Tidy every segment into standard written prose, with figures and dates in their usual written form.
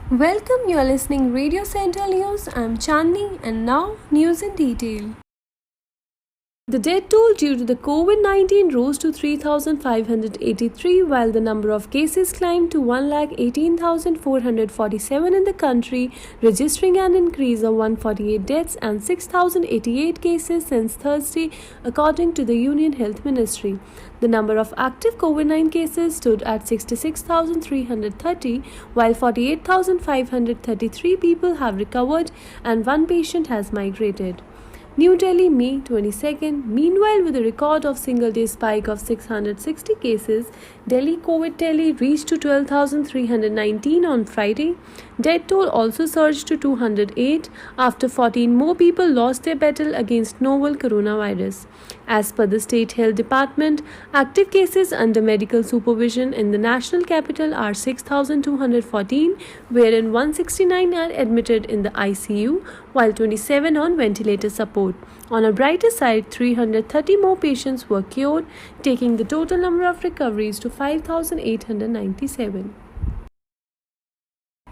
Welcome, you are listening Radio Central News. I'm Chandni and now news in detail. The death toll due to the COVID-19 rose to 3,583 while the number of cases climbed to 118,447 in the country, registering an increase of 148 deaths and 6,088 cases since Thursday, according to the Union Health Ministry. The number of active COVID-19 cases stood at 66,330 while 48,533 people have recovered and one patient has migrated. New Delhi, May 22nd. Meanwhile, with a record of single-day spike of 660 cases, Delhi COVID tally reached to 12,319 on Friday. Death toll also surged to 208 after 14 more people lost their battle against novel coronavirus. As per the State Health Department, active cases under medical supervision in the national capital are 6,214, wherein 169 are admitted in the ICU, while 27 on ventilator support. On a brighter side, 330 more patients were cured, taking the total number of recoveries to 5,897.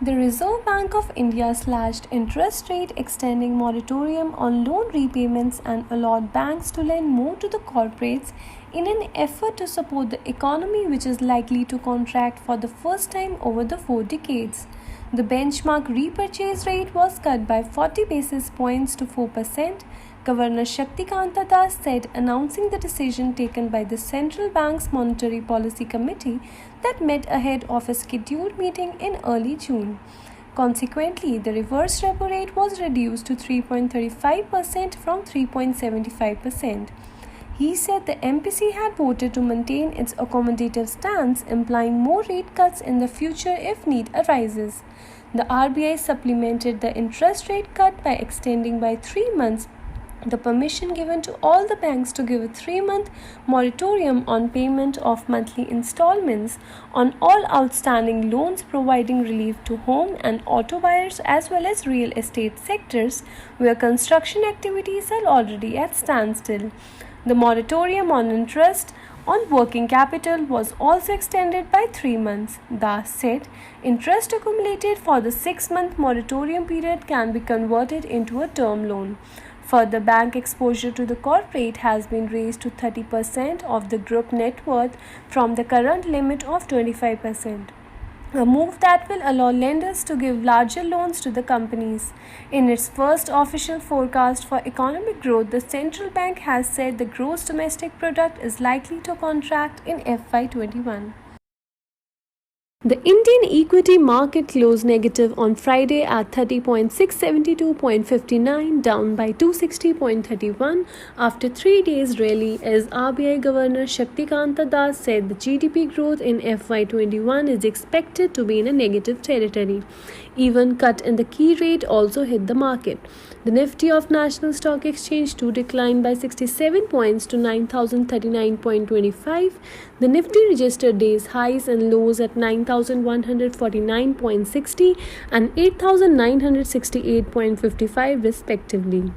The Reserve Bank of India slashed interest rate, extending moratorium on loan repayments and allowed banks to lend more to the corporates in an effort to support the economy, which is likely to contract for the first time over the 4 decades. The benchmark repurchase rate was cut by 40 basis points to 4%. Governor Shaktikanta Das said, announcing the decision taken by the Central Bank's Monetary Policy Committee that met ahead of a scheduled meeting in early June. Consequently, the reverse repo rate was reduced to 3.35% from 3.75%. He said the MPC had voted to maintain its accommodative stance, implying more rate cuts in the future if need arises. The RBI supplemented the interest rate cut by extending by 3 months the permission given to all the banks to give a 3-month moratorium on payment of monthly installments on all outstanding loans, providing relief to home and auto buyers as well as real estate sectors where construction activities are already at standstill. The moratorium on interest on working capital was also extended by 3 months. Das said, interest accumulated for the 6-month moratorium period can be converted into a term loan. Further, bank exposure to the corporate has been raised to 30% of the group net worth from the current limit of 25%. A move that will allow lenders to give larger loans to the companies. In its first official forecast for economic growth, the central bank has said the gross domestic product is likely to contract in FY21. The Indian equity market closed negative on Friday at 30.672.59, down by 260.31 after 3 days rally, as RBI Governor Shaktikanta Das said the GDP growth in FY21 is expected to be in a negative territory. Even cut in the key rate also hit the market. The Nifty of National Stock Exchange too declined by 67 points to 9,039.25. The Nifty registered days highs and lows at 9,149.60 and 8,968.55 respectively.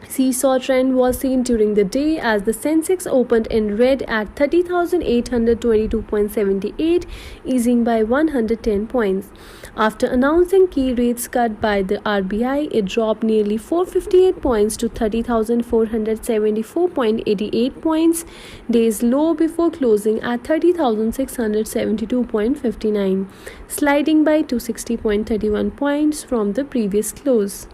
Seesaw trend was seen during the day as the Sensex opened in red at 30,822.78, easing by 110 points. After announcing key rates cut by the RBI, it dropped nearly 458 points to 30,474.88 points, days low before closing at 30,672.59, sliding by 260.31 points from the previous close.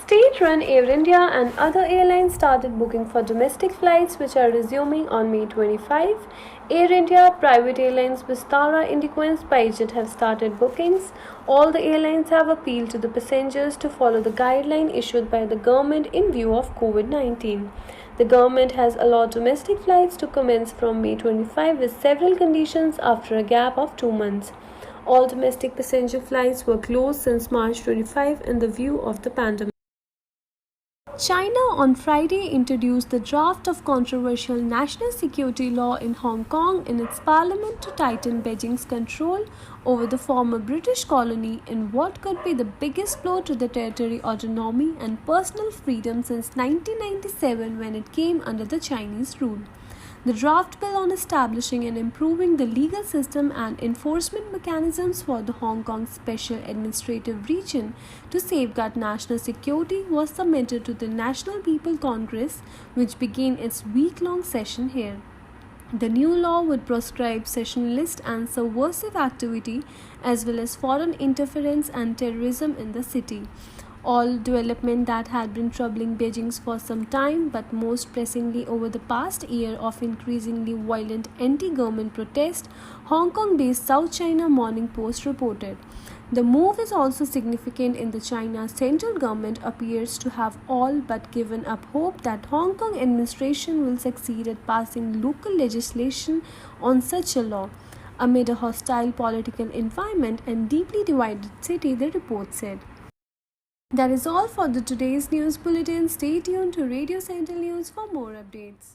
State-run Air India and other airlines started booking for domestic flights, which are resuming on May 25. Air India, private airlines Vistara, Indigo and SpiceJet have started bookings. All the airlines have appealed to the passengers to follow the guideline issued by the government in view of COVID-19. The government has allowed domestic flights to commence from May 25 with several conditions after a gap of 2 months. All domestic passenger flights were closed since March 25 in the view of the pandemic. China on Friday introduced the draft of controversial national security law in Hong Kong in its parliament to tighten Beijing's control over the former British colony in what could be the biggest blow to the territory autonomy and personal freedom since 1997 when it came under the Chinese rule. The draft bill on establishing and improving the legal system and enforcement mechanisms for the Hong Kong Special Administrative Region to safeguard national security was submitted to the National People Congress, which began its week-long session here. The new law would proscribe secessionist and subversive activity as well as foreign interference and terrorism in the city. All development that had been troubling Beijing for some time, but most pressingly over the past year of increasingly violent anti-government protest, Hong Kong-based South China Morning Post reported. The move is also significant in the China's central government appears to have all but given up hope that Hong Kong administration will succeed at passing local legislation on such a law. Amid a hostile political environment and deeply divided city, the report said. That is all for today's news bulletin. Stay tuned to Radio Central News for more updates.